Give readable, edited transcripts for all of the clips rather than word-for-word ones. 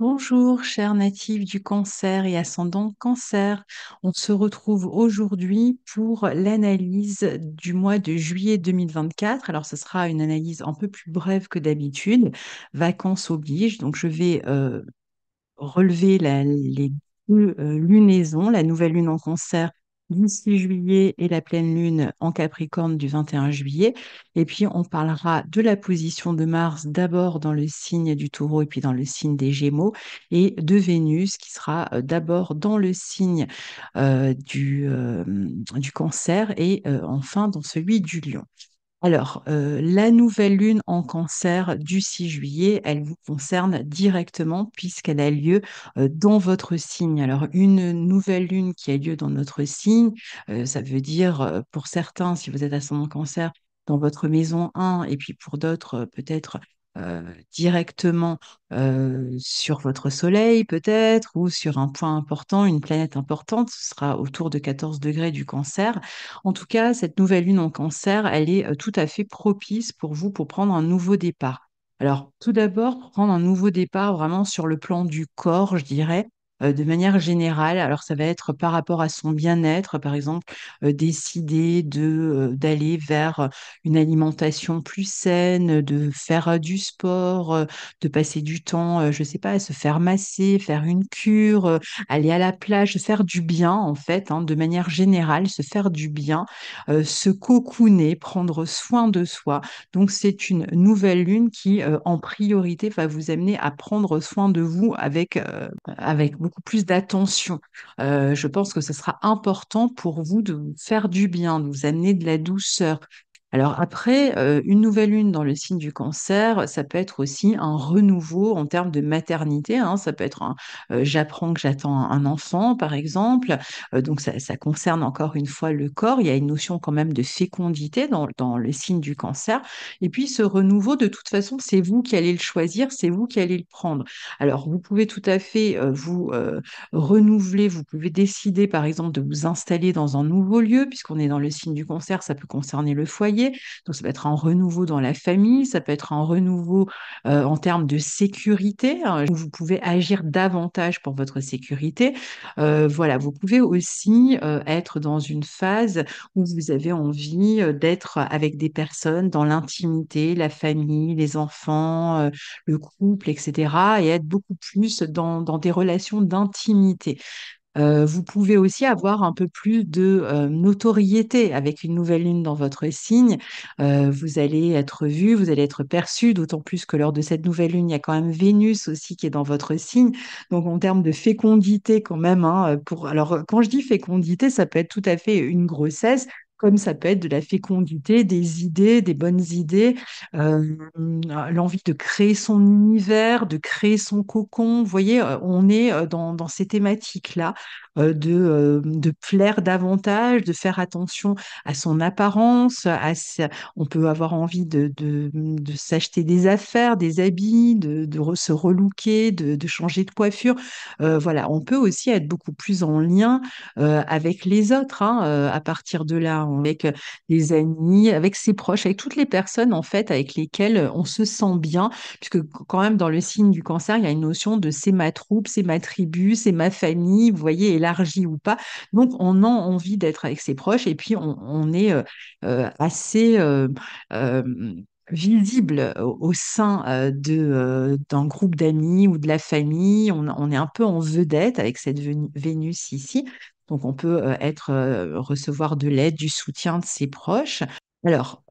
Bonjour, chers natifs du cancer et ascendant cancer. On se retrouve aujourd'hui pour l'analyse du mois de juillet 2024. Alors, ce sera une analyse un peu plus brève que d'habitude. Vacances oblige. Donc, je vais relever les deux lunaisons, la nouvelle lune en Cancer du 6 juillet et la pleine lune en Capricorne du 21 juillet. Et puis, on parlera de la position de Mars d'abord dans le signe du Taureau et puis dans le signe des Gémeaux et de Vénus qui sera d'abord dans le signe du Cancer et enfin dans celui du Lion. Alors, la nouvelle lune en Cancer du 6 juillet, elle vous concerne directement puisqu'elle a lieu dans votre signe. Alors, une nouvelle lune qui a lieu dans notre signe, ça veut dire pour certains, si vous êtes ascendant Cancer, dans votre maison 1, et puis pour d'autres, peut-être euh, directement sur votre soleil, peut-être, ou sur un point important, une planète importante, ce sera autour de 14 degrés du Cancer. En tout cas, cette nouvelle lune en Cancer, elle est tout à fait propice pour vous pour prendre un nouveau départ. Alors, tout d'abord, pour prendre un nouveau départ vraiment sur le plan du corps, je dirais, de manière générale. Alors, ça va être par rapport à son bien-être, par exemple, décider d'aller vers une alimentation plus saine, de faire du sport, de passer du temps, je ne sais pas, à se faire masser, faire une cure, aller à la plage, se faire du bien en fait, hein, de manière générale, se faire du bien, se cocooner, prendre soin de soi. Donc c'est une nouvelle lune qui, en priorité, va vous amener à prendre soin de vous avec beaucoup plus d'attention. Je pense que ce sera important pour vous de vous faire du bien, de vous amener de la douceur. Alors après, une nouvelle lune dans le signe du Cancer, ça peut être aussi un renouveau en termes de maternité, hein. Ça peut être j'apprends que j'attends un enfant, par exemple. Donc ça concerne encore une fois le corps. Il y a une notion quand même de fécondité dans le signe du Cancer. Et puis ce renouveau, de toute façon, c'est vous qui allez le choisir, c'est vous qui allez le prendre. Alors vous pouvez tout à fait vous renouveler, vous pouvez décider par exemple de vous installer dans un nouveau lieu, puisqu'on est dans le signe du Cancer, ça peut concerner le foyer. Donc ça peut être un renouveau dans la famille, ça peut être un renouveau en termes de sécurité, hein, où vous pouvez agir davantage pour votre sécurité. Voilà, vous pouvez aussi être dans une phase où vous avez envie d'être avec des personnes dans l'intimité, la famille, les enfants, le couple, etc., et être beaucoup plus dans des relations d'intimité. Vous pouvez aussi avoir un peu plus de notoriété avec une nouvelle lune dans votre signe. Vous allez être vu, vous allez être perçu, d'autant plus que lors de cette nouvelle lune, il y a quand même Vénus aussi qui est dans votre signe. Donc en termes de fécondité quand même, hein, alors quand je dis fécondité, ça peut être tout à fait une grossesse, comme ça peut être de la fécondité, des idées, des bonnes idées, l'envie de créer son univers, de créer son cocon. Vous voyez, on est dans ces thématiques-là de plaire davantage, de faire attention à son apparence, on peut avoir envie de s'acheter des affaires, des habits, se relooker, de changer de coiffure. Voilà, on peut aussi être beaucoup plus en lien avec les autres, hein, à partir de là, avec des amis, avec ses proches, avec toutes les personnes en fait avec lesquelles on se sent bien, puisque quand même dans le signe du Cancer, il y a une notion de c'est ma troupe, c'est ma tribu, c'est ma famille, vous voyez, élargie ou pas. Donc on a envie d'être avec ses proches et puis on est assez euh, visible au sein d'un groupe d'amis ou de la famille. On est un peu en vedette avec cette Vénus ici. Donc, on peut recevoir de l'aide, du soutien de ses proches. Alors,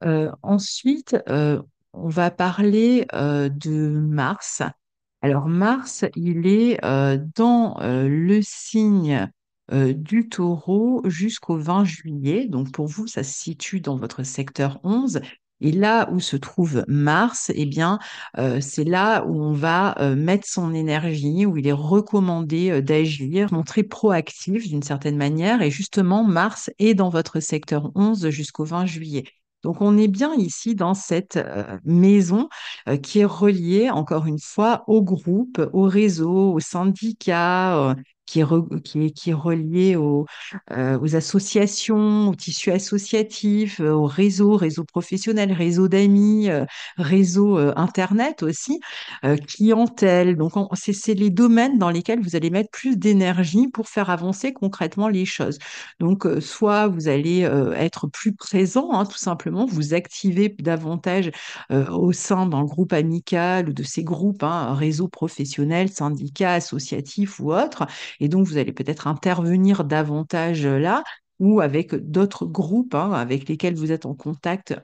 ensuite, on va parler de Mars. Alors, Mars, il est dans le signe du Taureau jusqu'au 20 juillet. Donc, pour vous, ça se situe dans votre secteur 11. Et là où se trouve Mars, eh bien, c'est là où on va mettre son énergie, où il est recommandé d'agir, montrer proactif d'une certaine manière. Et justement, Mars est dans votre secteur 11 jusqu'au 20 juillet. Donc, on est bien ici dans cette maison qui est reliée, encore une fois, au groupe, au réseau, au syndicat, qui est relié aux associations, au tissu associatif, au réseau professionnel, réseau d'amis, réseau Internet aussi, clientèle. Donc, c'est les domaines dans lesquels vous allez mettre plus d'énergie pour faire avancer concrètement les choses. Donc, soit vous allez être plus présent, hein, tout simplement, vous activez davantage au sein d'un groupe amical ou de ces groupes, hein, réseau professionnel, syndicat, associatif ou autre. Et donc, vous allez peut-être intervenir davantage là ou avec d'autres groupes, hein, avec lesquels vous êtes en contact.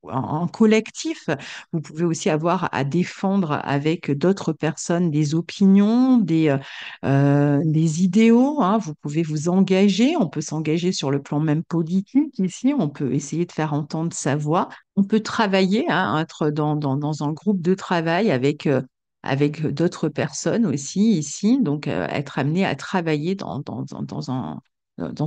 En collectif, vous pouvez aussi avoir à défendre avec d'autres personnes des opinions, des idéaux, hein. Vous pouvez vous engager. On peut s'engager sur le plan même politique ici. On peut essayer de faire entendre sa voix. On peut travailler, hein, être dans un groupe de travail avec d'autres personnes aussi ici, donc être amené à travailler dans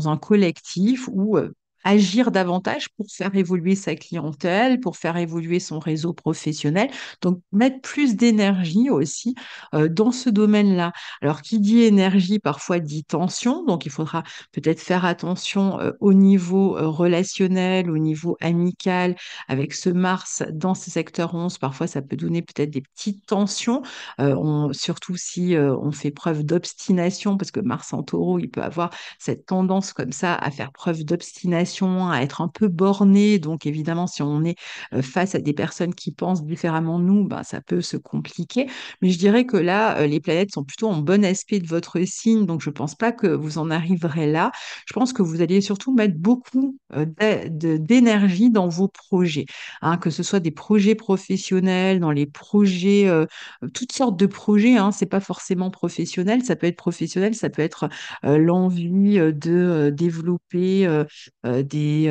un collectif ou agir davantage pour faire évoluer sa clientèle, pour faire évoluer son réseau professionnel, donc mettre plus d'énergie aussi dans ce domaine-là. Alors, qui dit énergie, parfois dit tension, donc il faudra peut-être faire attention au niveau relationnel, au niveau amical, avec ce Mars dans ce secteur 11, parfois ça peut donner peut-être des petites tensions, surtout si on fait preuve d'obstination, parce que Mars en taureau, il peut avoir cette tendance comme ça à faire preuve d'obstination, à être un peu borné. Donc évidemment, si on est face à des personnes qui pensent différemment de nous, ben, ça peut se compliquer. Mais je dirais que là, les planètes sont plutôt en bon aspect de votre signe, donc je ne pense pas que vous en arriverez là. Je pense que vous allez surtout mettre beaucoup d'énergie dans vos projets, hein, que ce soit des projets professionnels, dans les projets, toutes sortes de projets, hein, c'est pas forcément professionnel, ça peut être professionnel, ça peut être l'envie de développer des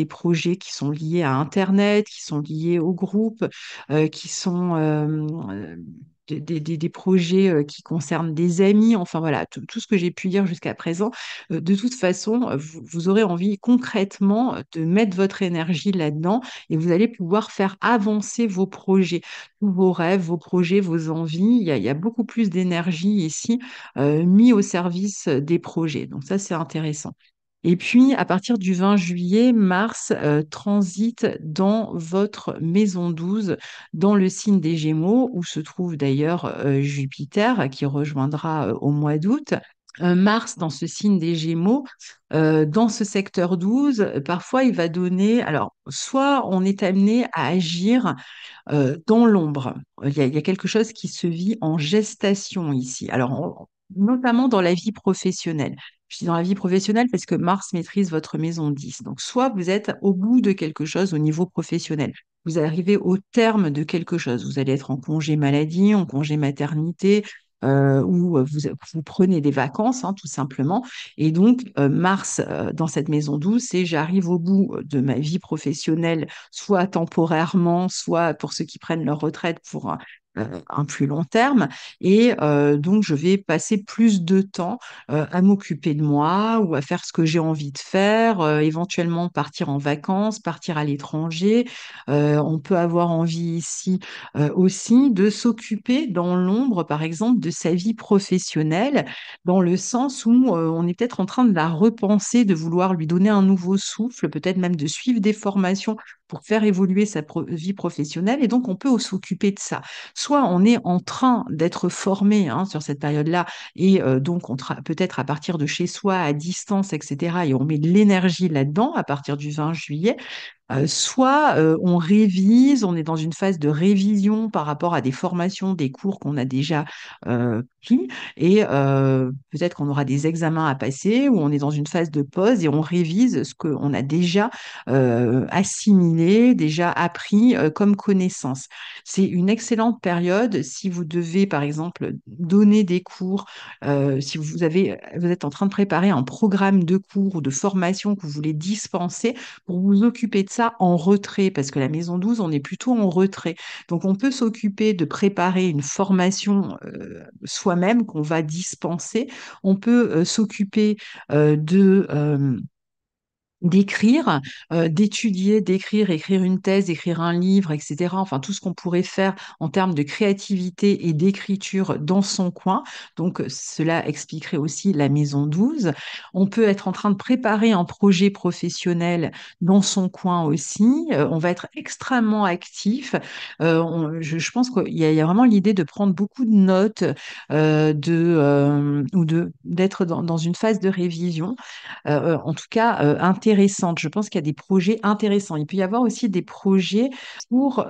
projets qui sont liés à Internet, qui sont liés au groupe, qui sont des projets qui concernent des amis, enfin voilà, tout ce que j'ai pu dire jusqu'à présent. De toute façon, vous aurez envie concrètement de mettre votre énergie là-dedans et vous allez pouvoir faire avancer vos projets, tous vos rêves, vos projets, vos envies. Il y a beaucoup plus d'énergie ici mis au service des projets. Donc ça, c'est intéressant. Et puis, à partir du 20 juillet, Mars transite dans votre maison 12, dans le signe des Gémeaux, où se trouve d'ailleurs Jupiter, qui rejoindra au mois d'août. Mars dans ce signe des Gémeaux, dans ce secteur 12, parfois il va donner, alors soit on est amené à agir dans l'ombre. Il y a quelque chose qui se vit en gestation ici. Alors, notamment dans la vie professionnelle. Je dis dans la vie professionnelle parce que Mars maîtrise votre maison 10. Donc, soit vous êtes au bout de quelque chose au niveau professionnel. Vous arrivez au terme de quelque chose. Vous allez être en congé maladie, en congé maternité, ou vous prenez des vacances, hein, tout simplement. Et donc, Mars, dans cette maison 12, c'est j'arrive au bout de ma vie professionnelle, soit temporairement, soit pour ceux qui prennent leur retraite pour un plus long terme. Et donc, je vais passer plus de temps à m'occuper de moi ou à faire ce que j'ai envie de faire, éventuellement partir en vacances, partir à l'étranger. On peut avoir envie ici aussi de s'occuper dans l'ombre, par exemple, de sa vie professionnelle, dans le sens où on est peut-être en train de la repenser, de vouloir lui donner un nouveau souffle, peut-être même de suivre des formations pour faire évoluer sa vie professionnelle. Et donc, on peut s'occuper de ça. Soit on est en train d'être formé, hein, sur cette période-là, et donc peut-être à partir de chez soi, à distance, etc. Et on met de l'énergie là-dedans à partir du 20 juillet. Soit on révise, on est dans une phase de révision par rapport à des formations, des cours qu'on a déjà pris, et peut-être qu'on aura des examens à passer, ou on est dans une phase de pause et on révise ce qu'on a déjà assimilé, déjà appris comme connaissance. C'est une excellente période si vous devez, par exemple, donner des cours, si vous êtes en train de préparer un programme de cours ou de formation que vous voulez dispenser pour vous occuper de ça en retrait, parce que la maison 12, on est plutôt en retrait. Donc, on peut s'occuper de préparer une formation soi-même qu'on va dispenser. On peut s'occuper de d'écrire, d'étudier, d'écrire, écrire une thèse, écrire un livre, etc. Enfin, tout ce qu'on pourrait faire en termes de créativité et d'écriture dans son coin. Donc, cela expliquerait aussi la maison 12. On peut être en train de préparer un projet professionnel dans son coin aussi. On va être extrêmement actif. Je pense qu'il y a vraiment l'idée de prendre beaucoup de notes, ou d'être dans une phase de révision en tout cas intéressante. Je pense qu'il y a des projets intéressants. Il peut y avoir aussi des projets pour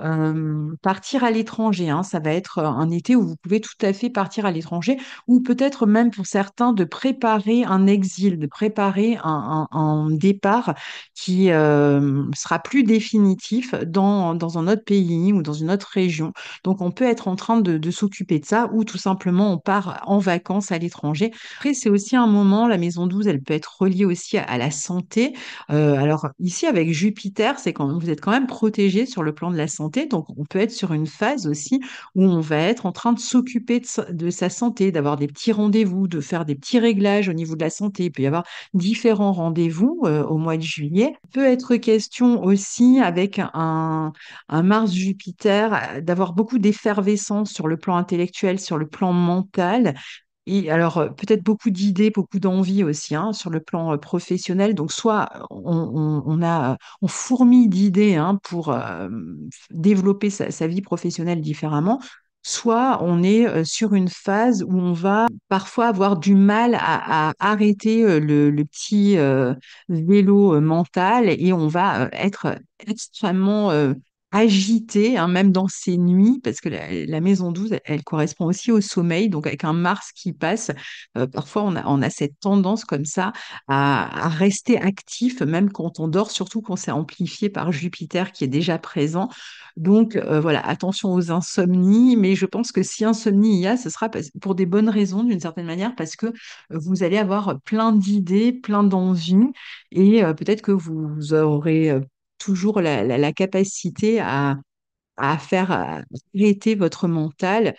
partir à l'étranger, hein. Ça va être un été où vous pouvez tout à fait partir à l'étranger, ou peut-être même pour certains de préparer un exil, de préparer un départ qui sera plus définitif dans un autre pays ou dans une autre région. Donc on peut être en train de s'occuper de ça, ou tout simplement on part en vacances à l'étranger. Après, c'est aussi un moment, la maison 12, elle peut être reliée aussi à la santé. Alors ici, avec Jupiter, c'est quand vous êtes quand même protégé sur le plan de la santé. Donc, on peut être sur une phase aussi où on va être en train de s'occuper de sa santé, d'avoir des petits rendez-vous, de faire des petits réglages au niveau de la santé. Il peut y avoir différents rendez-vous au mois de juillet. Il peut être question aussi, avec un Mars-Jupiter, d'avoir beaucoup d'effervescence sur le plan intellectuel, sur le plan mental. Et alors, peut-être beaucoup d'idées, beaucoup d'envies aussi, hein, sur le plan professionnel. Donc, soit on fourmille d'idées, hein, pour développer sa vie professionnelle différemment, soit on est sur une phase où on va parfois avoir du mal à arrêter le petit vélo mental, et on va être extrêmement agité, hein, même dans ses nuits, parce que la maison 12, elle correspond aussi au sommeil. Donc, avec un Mars qui passe, parfois on a cette tendance comme ça à rester actif, même quand on dort, surtout quand c'est amplifié par Jupiter qui est déjà présent. Donc, voilà, attention aux insomnies, mais je pense que si insomnie il y a, ce sera pour des bonnes raisons, d'une certaine manière, parce que vous allez avoir plein d'idées, plein d'envies, et peut-être que vous aurez toujours la capacité à faire arrêter votre mental,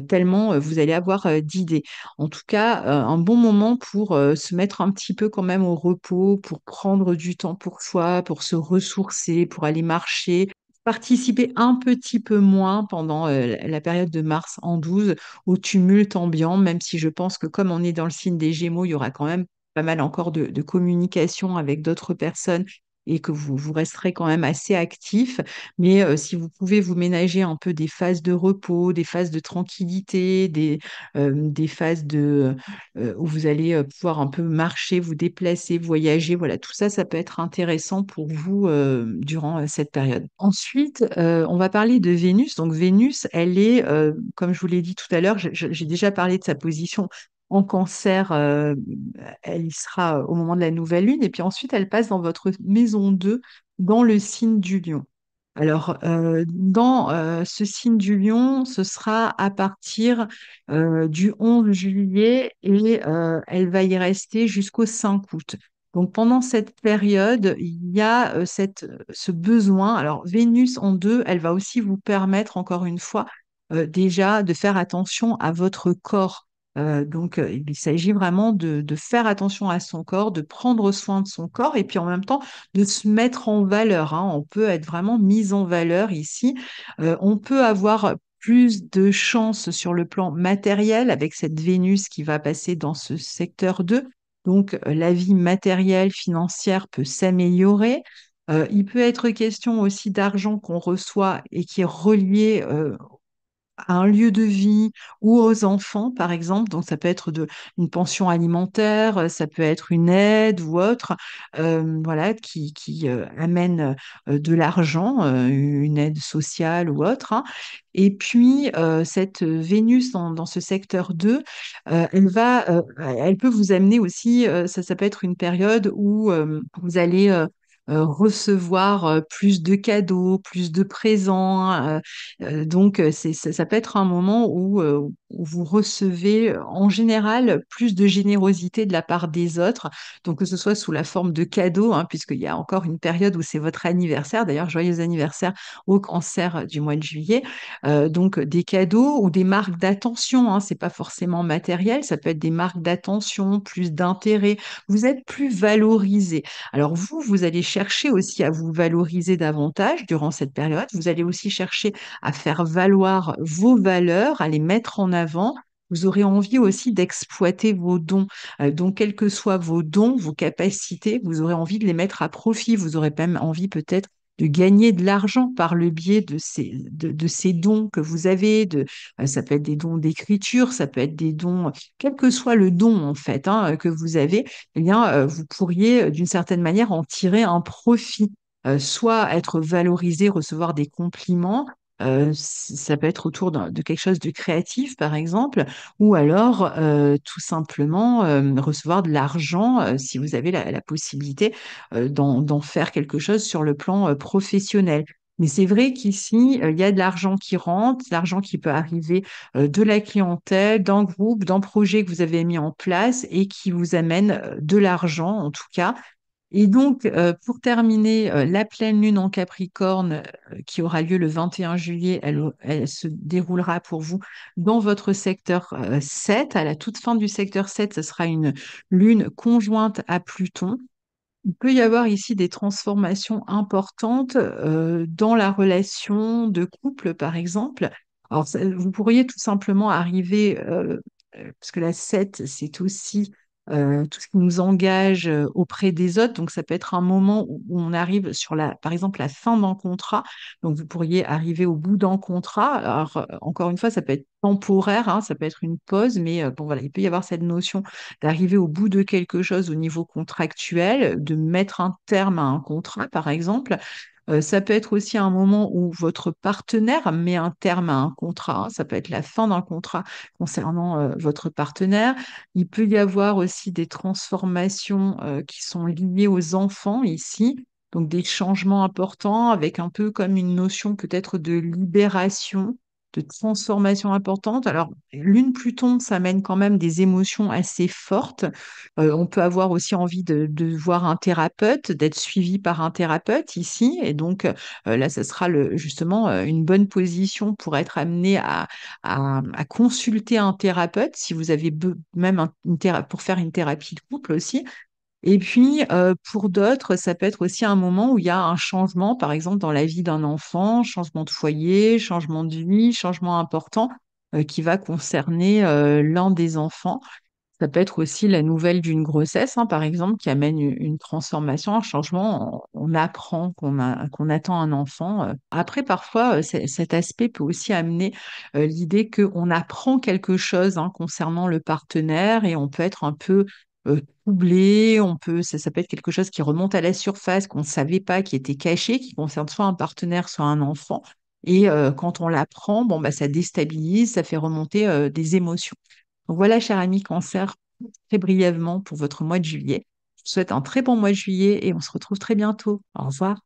tellement vous allez avoir d'idées. En tout cas, un bon moment pour se mettre un petit peu quand même au repos, pour prendre du temps pour soi, pour se ressourcer, pour aller marcher. Participer un petit peu moins pendant la période de mars en 12 au tumulte ambiant, même si je pense que comme on est dans le signe des Gémeaux, il y aura quand même pas mal encore de communication avec d'autres personnes, et que vous resterez quand même assez actif. Mais si vous pouvez vous ménager un peu des phases de repos, des phases de tranquillité, des phases où vous allez pouvoir un peu marcher, vous déplacer, voyager, voilà, tout ça, ça peut être intéressant pour vous durant cette période. Ensuite, on va parler de Vénus. Donc Vénus, elle est, comme je vous l'ai dit tout à l'heure, j'ai déjà parlé de sa position en cancer, elle y sera au moment de la nouvelle lune, et puis ensuite elle passe dans votre maison 2, dans le signe du lion. Alors, dans ce signe du lion, ce sera à partir du 11 juillet, et elle va y rester jusqu'au 5 août. Donc, pendant cette période, il y a ce besoin. Alors, Vénus en 2, elle va aussi vous permettre, encore une fois, déjà de faire attention à votre corps. Donc, il s'agit vraiment de faire attention à son corps, de prendre soin de son corps, et puis en même temps, de se mettre en valeur, hein. On peut être vraiment mis en valeur ici. On peut avoir plus de chance sur le plan matériel avec cette Vénus qui va passer dans ce secteur 2. Donc, la vie matérielle, financière peut s'améliorer. Il peut être question aussi d'argent qu'on reçoit et qui est relié à un lieu de vie ou aux enfants, par exemple. Donc, ça peut être une pension alimentaire, ça peut être une aide ou autre, voilà, qui amène de l'argent, une aide sociale ou autre, hein. Et puis, cette Vénus dans ce secteur 2, elle peut vous amener aussi, ça peut être une période où vous allez recevoir plus de cadeaux, plus de présents, donc, ça peut être un moment où où vous recevez en général plus de générosité de la part des autres, donc que ce soit sous la forme de cadeaux, hein, puisqu'il y a encore une période où c'est votre anniversaire. D'ailleurs, joyeux anniversaire au cancer du mois de juillet. Donc des cadeaux ou des marques d'attention, hein, c'est pas forcément matériel, ça peut être des marques d'attention, plus d'intérêt. Vous êtes plus valorisé. Alors vous, vous allez chercher aussi à vous valoriser davantage durant cette période. Vous allez aussi chercher à faire valoir vos valeurs, à les mettre en avant. Vous aurez envie aussi d'exploiter vos dons. Donc, quels que soient vos dons, vos capacités, vous aurez envie de les mettre à profit. Vous aurez même envie peut-être de gagner de l'argent par le biais de ces dons que vous avez. Ça peut être des dons d'écriture, ça peut être des dons, quel que soit le don en fait, hein, que vous avez, eh bien, vous pourriez d'une certaine manière en tirer un profit. Soit être valorisé, recevoir des compliments, ça peut être autour de quelque chose de créatif, par exemple, ou alors tout simplement recevoir de l'argent si vous avez la possibilité d'en faire quelque chose sur le plan professionnel. Mais c'est vrai qu'ici, il y a de l'argent qui rentre, de l'argent qui peut arriver de la clientèle, d'un groupe, d'un projet que vous avez mis en place et qui vous amène de l'argent, en tout cas. Et donc, pour terminer, la pleine lune en Capricorne, qui aura lieu le 21 juillet, elle se déroulera pour vous dans votre secteur 7. À la toute fin du secteur 7, ce sera une lune conjointe à Pluton. Il peut y avoir ici des transformations importantes dans la relation de couple, par exemple. Alors, vous pourriez tout simplement arriver, parce que la 7, c'est aussi tout ce qui nous engage auprès des autres. Donc, ça peut être un moment où on arrive sur par exemple, la fin d'un contrat. Donc, vous pourriez arriver au bout d'un contrat. Alors, encore une fois, ça peut être temporaire, hein, ça peut être une pause, mais bon, voilà, il peut y avoir cette notion d'arriver au bout de quelque chose au niveau contractuel, de mettre un terme à un contrat, par exemple. Ça peut être aussi un moment où votre partenaire met un terme à un contrat, hein. Ça peut être la fin d'un contrat concernant votre partenaire. Il peut y avoir aussi des transformations qui sont liées aux enfants ici. Donc des changements importants avec un peu comme une notion peut-être de libération, de transformation importante. Alors, lune Pluton, ça mène quand même des émotions assez fortes. On peut avoir aussi envie de voir un thérapeute, d'être suivi par un thérapeute ici. Et donc, là, ce sera justement une bonne position pour être amené à consulter un thérapeute si vous avez même pour faire une thérapie de couple aussi. Et puis, pour d'autres, ça peut être aussi un moment où il y a un changement, par exemple, dans la vie d'un enfant, changement de foyer, changement de vie, changement important qui va concerner l'un des enfants. Ça peut être aussi la nouvelle d'une grossesse, hein, par exemple, qui amène une transformation, un changement. On apprend qu'on attend un enfant. Après, parfois, cet aspect peut aussi amener l'idée qu'on apprend quelque chose hein, concernant le partenaire et on peut être un peu troublé. Ça peut être quelque chose qui remonte à la surface, qu'on ne savait pas, qui était caché, qui concerne soit un partenaire, soit un enfant. Et quand on l'apprend, bon, bah, ça déstabilise, ça fait remonter des émotions. Donc voilà, cher ami Cancer, très brièvement pour votre mois de juillet. Je vous souhaite un très bon mois de juillet et on se retrouve très bientôt. Au revoir.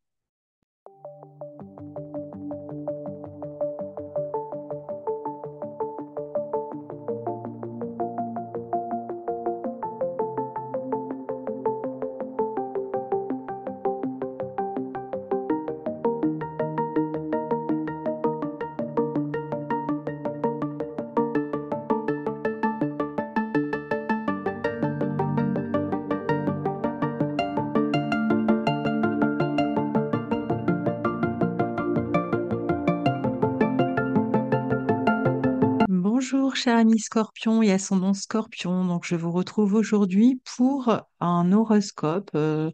Bonjour, cher ami Scorpion et ascendant Scorpion. Donc, je vous retrouve aujourd'hui pour un horoscope euh,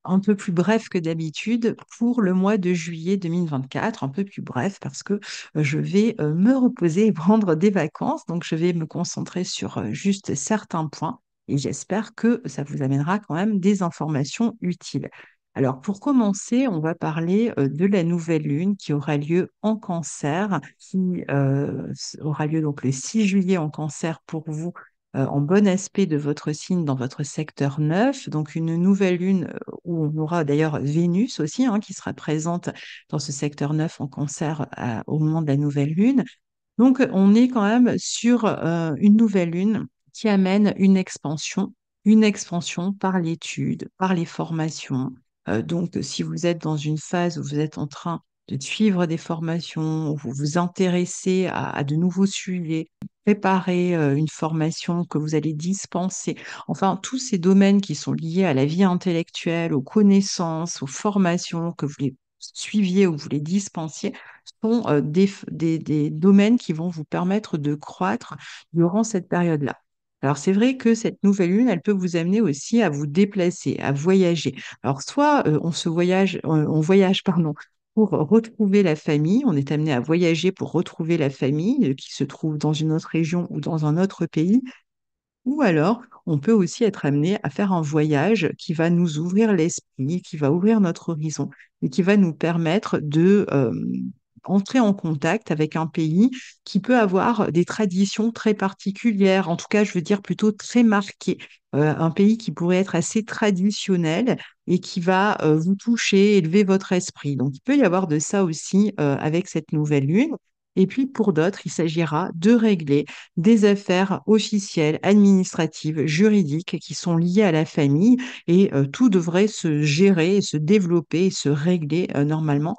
un peu plus bref que d'habitude pour le mois de juillet 2024, un peu plus bref parce que je vais me reposer et prendre des vacances. Donc, je vais me concentrer sur juste certains points et j'espère que ça vous amènera quand même des informations utiles. Alors, pour commencer, on va parler de la nouvelle lune qui aura lieu en Cancer, qui aura lieu donc le 6 juillet en Cancer pour vous en bon aspect de votre signe dans votre secteur 9, donc une nouvelle lune où on aura d'ailleurs Vénus aussi, hein, qui sera présente dans ce secteur 9 en Cancer au moment de la nouvelle lune. Donc, on est quand même sur une nouvelle lune qui amène une expansion par l'étude, par les formations. Donc, si vous êtes dans une phase où vous êtes en train de suivre des formations, où vous vous intéressez à de nouveaux sujets, préparer une formation que vous allez dispenser, enfin, tous ces domaines qui sont liés à la vie intellectuelle, aux connaissances, aux formations que vous les suiviez ou vous les dispensiez, sont des domaines qui vont vous permettre de croître durant cette période-là. Alors, c'est vrai que cette nouvelle lune, elle peut vous amener aussi à vous déplacer, à voyager. Alors, soit on voyage, pardon, pour retrouver la famille, on est amené à voyager pour retrouver la famille qui se trouve dans une autre région ou dans un autre pays, ou alors, on peut aussi être amené à faire un voyage qui va nous ouvrir l'esprit, qui va ouvrir notre horizon et qui va nous permettre de entrer en contact avec un pays qui peut avoir des traditions très particulières, en tout cas, je veux dire plutôt très marquées. Un pays qui pourrait être assez traditionnel et qui va vous toucher, élever votre esprit. Donc, il peut y avoir de ça aussi avec cette nouvelle lune. Et puis, pour d'autres, il s'agira de régler des affaires officielles, administratives, juridiques qui sont liées à la famille et tout devrait se gérer, et se développer et se régler normalement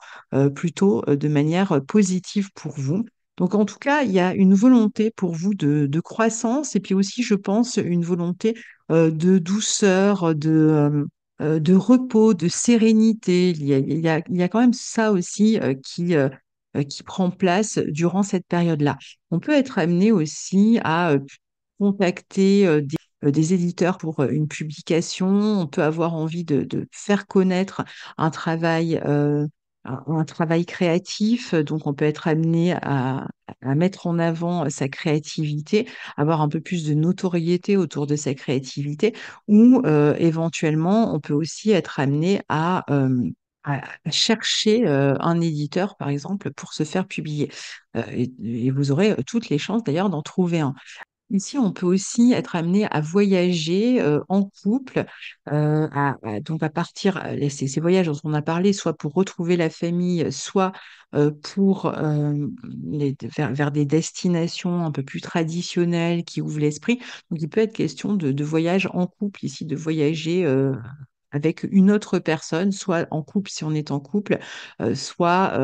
plutôt de manière positive pour vous. Donc en tout cas, il y a une volonté pour vous de croissance et puis aussi, je pense, une volonté de douceur, de repos, de sérénité. Il y a quand même ça aussi qui prend place durant cette période-là. On peut être amené aussi à contacter des éditeurs pour une publication. On peut avoir envie de faire connaître un travail, un travail créatif. Donc, on peut être amené à mettre en avant sa créativité, avoir un peu plus de notoriété autour de sa créativité, ou éventuellement, on peut aussi être amené à chercher un éditeur, par exemple, pour se faire publier. Et vous aurez toutes les chances d'ailleurs d'en trouver un. Ici, on peut aussi être amené à voyager en couple, donc à partir, ces voyages dont on a parlé, soit pour retrouver la famille, soit pour vers des destinations un peu plus traditionnelles qui ouvrent l'esprit. Donc, il peut être question de voyage en couple ici, de voyager avec une autre personne, soit en couple si on est en couple, soit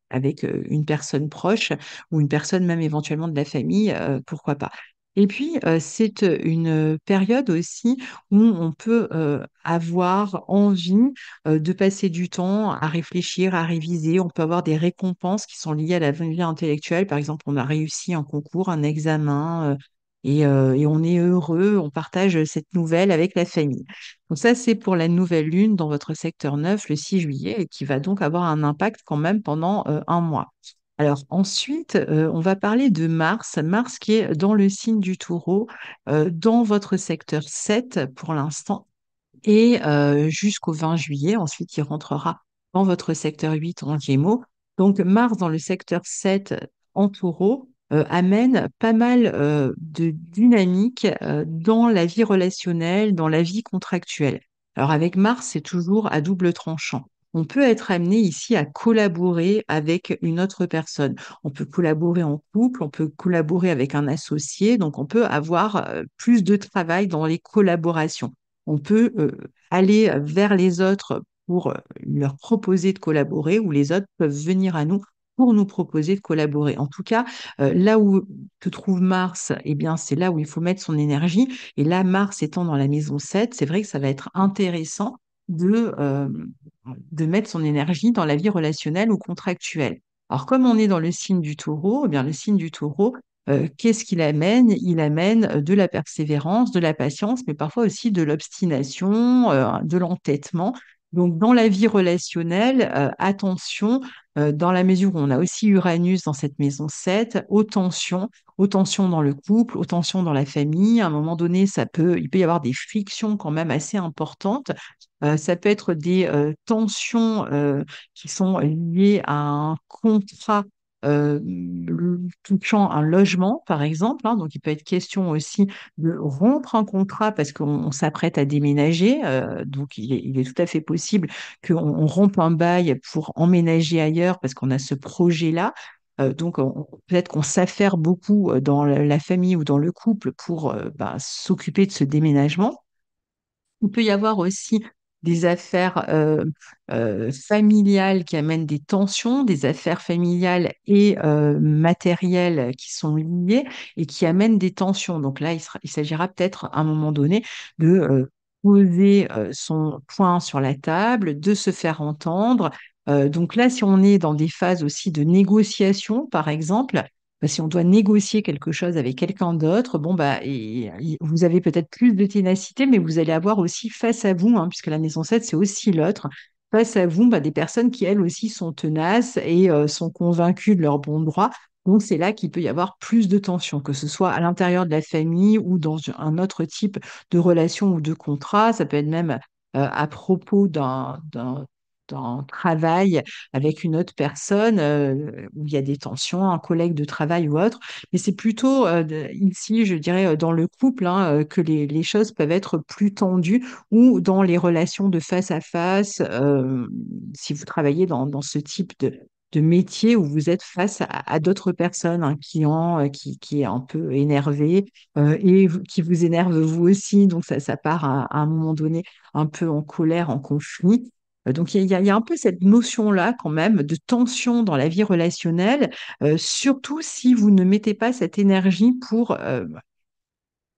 avec une personne proche ou une personne même éventuellement de la famille, pourquoi pas. Et puis, c'est une période aussi où on peut avoir envie de passer du temps à réfléchir, à réviser. On peut avoir des récompenses qui sont liées à la vie intellectuelle. Par exemple, on a réussi un concours, un examen, et on est heureux, on partage cette nouvelle avec la famille. Donc ça, c'est pour la nouvelle lune dans votre secteur 9 le 6 juillet, et qui va donc avoir un impact quand même pendant un mois. Alors ensuite, on va parler de Mars. Mars qui est dans le signe du Taureau, dans votre secteur 7 pour l'instant, et jusqu'au 20 juillet. Ensuite, il rentrera dans votre secteur 8 en Gémeaux. Donc Mars dans le secteur 7 en Taureau amène pas mal de dynamique dans la vie relationnelle, dans la vie contractuelle. Alors avec Mars, c'est toujours à double tranchant. On peut être amené ici à collaborer avec une autre personne. On peut collaborer en couple, on peut collaborer avec un associé, donc on peut avoir plus de travail dans les collaborations. On peut aller vers les autres pour leur proposer de collaborer, ou les autres peuvent venir à nous pour nous proposer de collaborer. En tout cas, là où se trouve Mars, eh bien, c'est là où il faut mettre son énergie. Et là, Mars étant dans la maison 7, c'est vrai que ça va être intéressant de, euh, de mettre son énergie dans la vie relationnelle ou contractuelle. Alors, comme on est dans le signe du Taureau, eh bien, le signe du Taureau, qu'est-ce qu'il amène? Il amène de la persévérance, de la patience, mais parfois aussi de l'obstination, de l'entêtement. Donc, dans la vie relationnelle, attention, dans la mesure où on a aussi Uranus dans cette maison 7, aux tensions dans le couple, aux tensions dans la famille. À un moment donné, il peut y avoir des frictions quand même assez importantes. Ça peut être des tensions qui sont liées à un contrat touchant un logement, par exemple, hein. Donc, il peut être question aussi de rompre un contrat parce qu'on s'apprête à déménager. Donc, il est tout à fait possible qu'on rompe un bail pour emménager ailleurs parce qu'on a ce projet-là. Donc, peut-être qu'on s'affaire beaucoup dans la famille ou dans le couple pour s'occuper de ce déménagement. Il peut y avoir aussi des affaires familiales qui amènent des tensions, des affaires familiales et matérielles qui sont liées et qui amènent des tensions. Donc là, il s'agira peut-être à un moment donné de poser son point sur la table, de se faire entendre. Donc là, si on est dans des phases aussi de négociation, par exemple, si on doit négocier quelque chose avec quelqu'un d'autre, bon, vous avez peut-être plus de ténacité, mais vous allez avoir aussi face à vous, hein, puisque la maison 7, c'est aussi l'autre, face à vous, des personnes qui, elles aussi, sont tenaces et sont convaincues de leur bon droit. Donc, c'est là qu'il peut y avoir plus de tension, que ce soit à l'intérieur de la famille ou dans un autre type de relation ou de contrat. Ça peut être même à propos d'un travail avec une autre personne où il y a des tensions, un collègue de travail ou autre. Mais c'est plutôt ici, je dirais, dans le couple que les choses peuvent être plus tendues ou dans les relations de face à face, si vous travaillez dans ce type de métier où vous êtes face à d'autres personnes, un client qui est un peu énervé qui vous énerve vous aussi. Donc, ça part à un moment donné un peu en colère, en conflit. Donc, il y a un peu cette notion-là quand même de tension dans la vie relationnelle, surtout si vous ne mettez pas cette énergie pour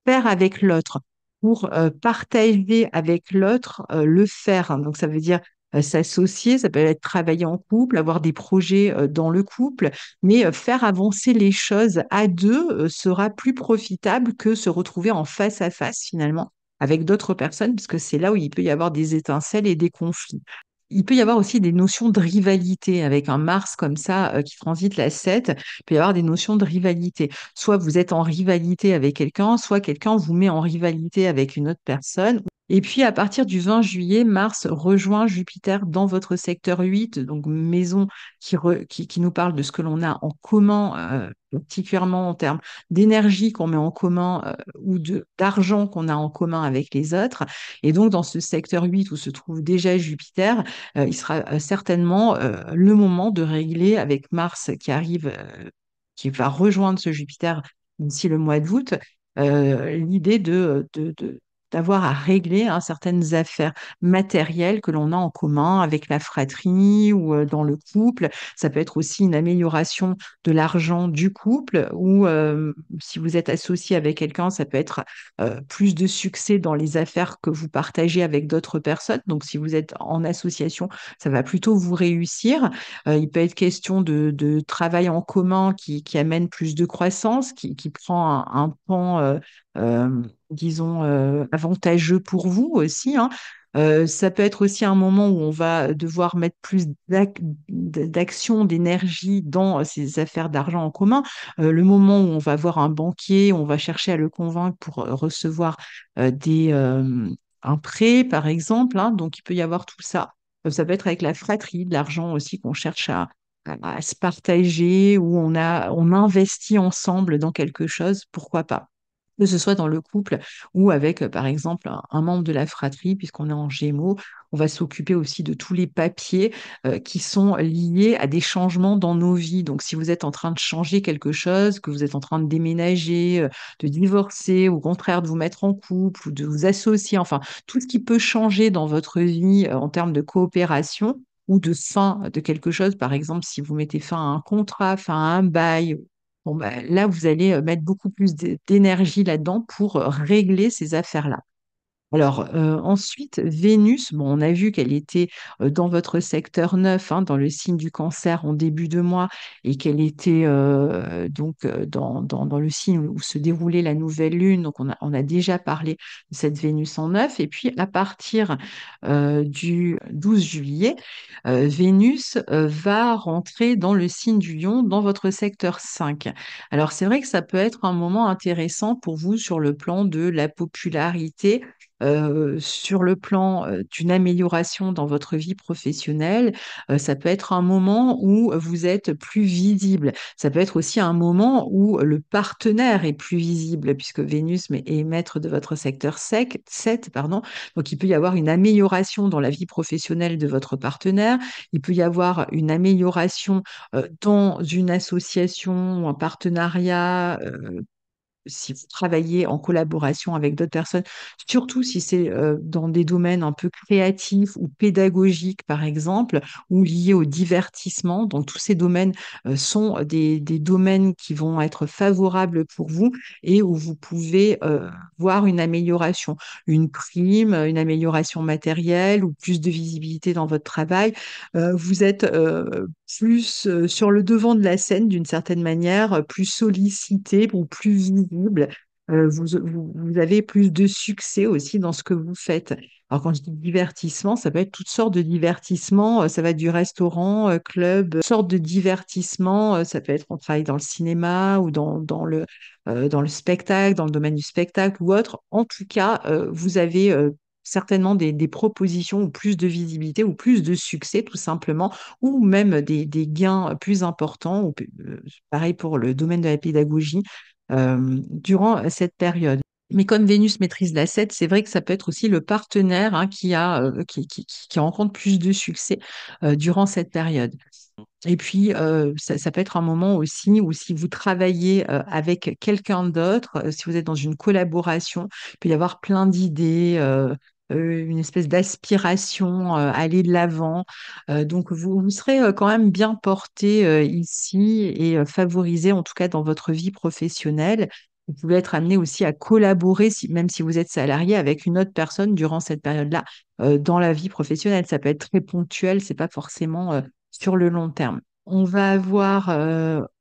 faire avec l'autre, pour partager avec l'autre le faire, hein. Donc, ça veut dire s'associer, ça peut être travailler en couple, avoir des projets dans le couple, mais faire avancer les choses à deux sera plus profitable que se retrouver en face à face finalement avec d'autres personnes, parce que c'est là où il peut y avoir des étincelles et des conflits. Il peut y avoir aussi des notions de rivalité avec un Mars comme ça qui transite la 7. Il peut y avoir des notions de rivalité. Soit vous êtes en rivalité avec quelqu'un, soit quelqu'un vous met en rivalité avec une autre personne. Et puis, à partir du 20 juillet, Mars rejoint Jupiter dans votre secteur 8, donc maison qui nous parle de ce que l'on a en commun, particulièrement en termes d'énergie qu'on met en commun ou d'argent qu'on a en commun avec les autres. Et donc, dans ce secteur 8 où se trouve déjà Jupiter, il sera certainement le moment de régler avec Mars qui arrive, qui va rejoindre ce Jupiter d'ici le mois d'août, l'idée d'avoir à régler certaines affaires matérielles que l'on a en commun avec la fratrie ou dans le couple. Ça peut être aussi une amélioration de l'argent du couple ou si vous êtes associé avec quelqu'un, ça peut être plus de succès dans les affaires que vous partagez avec d'autres personnes. Donc, si vous êtes en association, ça va plutôt vous réussir. Il peut être question de travail en commun qui amène plus de croissance, qui prend un pan, disons, avantageux pour vous aussi, hein. Ça peut être aussi un moment où on va devoir mettre plus d'action, d'énergie dans ces affaires d'argent en commun. Le moment où on va voir un banquier, on va chercher à le convaincre pour recevoir un prêt, par exemple, hein. Donc, il peut y avoir tout ça. Ça peut être avec la fratrie, de l'argent aussi qu'on cherche à se partager, où on investit ensemble dans quelque chose, pourquoi pas. Que ce soit dans le couple ou avec, par exemple, un membre de la fratrie, puisqu'on est en Gémeaux, on va s'occuper aussi de tous les papiers qui sont liés à des changements dans nos vies. Donc, si vous êtes en train de changer quelque chose, que vous êtes en train de déménager, de divorcer, ou au contraire de vous mettre en couple ou de vous associer, enfin, tout ce qui peut changer dans votre vie en termes de coopération ou de fin de quelque chose, par exemple, si vous mettez fin à un contrat, fin à un bail. Bon, là, vous allez mettre beaucoup plus d'énergie là-dedans pour régler ces affaires-là. Alors, ensuite, Vénus, bon, on a vu qu'elle était dans votre secteur 9, hein, dans le signe du Cancer en début de mois, et qu'elle était dans le signe où se déroulait la nouvelle lune. Donc, on a déjà parlé de cette Vénus en 9. Et puis, à partir du 12 juillet, Vénus va rentrer dans le signe du Lion, dans votre secteur 5. Alors, c'est vrai que ça peut être un moment intéressant pour vous sur le plan de la popularité sur le plan d'une amélioration dans votre vie professionnelle, ça peut être un moment où vous êtes plus visible. Ça peut être aussi un moment où le partenaire est plus visible, puisque Vénus est maître de votre secteur 7, pardon. Donc, il peut y avoir une amélioration dans la vie professionnelle de votre partenaire. Il peut y avoir une amélioration dans une association ou un partenariat, si vous travaillez en collaboration avec d'autres personnes, surtout si c'est dans des domaines un peu créatifs ou pédagogiques, par exemple, ou liés au divertissement. Donc, tous ces domaines sont des domaines qui vont être favorables pour vous et où vous pouvez voir une amélioration, une prime, une amélioration matérielle ou plus de visibilité dans votre travail. Vous êtes plus sur le devant de la scène d'une certaine manière, plus sollicité ou plus visible. Vous avez plus de succès aussi dans ce que vous faites. Alors quand je dis divertissement, ça peut être toutes sortes de divertissements. Ça va être du restaurant, club, toutes sortes de divertissements. Ça peut être on travaille dans le cinéma ou dans le spectacle, dans le domaine du spectacle ou autre. En tout cas, vous avez certainement des propositions ou plus de visibilité ou plus de succès tout simplement ou même des gains plus importants, pareil pour le domaine de la pédagogie, durant cette période. Mais comme Vénus maîtrise la 7, c'est vrai que ça peut être aussi le partenaire hein, qui rencontre plus de succès durant cette période. Et puis, ça peut être un moment aussi où si vous travaillez avec quelqu'un d'autre, si vous êtes dans une collaboration, il peut y avoir plein d'idées, une espèce d'aspiration à aller de l'avant. Donc, vous serez quand même bien porté ici et favorisé, en tout cas dans votre vie professionnelle. Vous pouvez être amené aussi à collaborer, même si vous êtes salarié, avec une autre personne durant cette période-là dans la vie professionnelle. Ça peut être très ponctuel, c'est pas forcément sur le long terme. On va avoir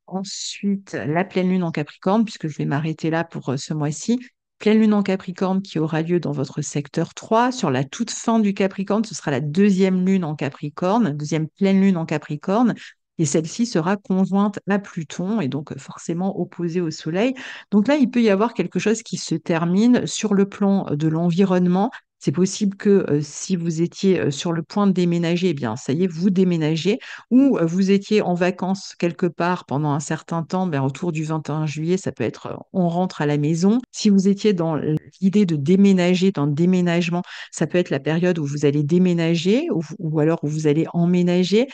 ensuite la pleine lune en Capricorne, puisque je vais m'arrêter là pour ce mois-ci. Pleine lune en Capricorne qui aura lieu dans votre secteur 3. Sur la toute fin du Capricorne, ce sera la deuxième lune en Capricorne, deuxième pleine lune en Capricorne. Et celle-ci sera conjointe à Pluton et donc forcément opposée au Soleil. Donc là, il peut y avoir quelque chose qui se termine sur le plan de l'environnement. C'est possible que si vous étiez sur le point de déménager, eh bien, ça y est, vous déménagez ou vous étiez en vacances quelque part pendant un certain temps, ben, autour du 21 juillet, ça peut être on rentre à la maison. Si vous étiez dans l'idée de déménager, dans le déménagement, ça peut être la période où vous allez déménager ou alors où vous allez emménager.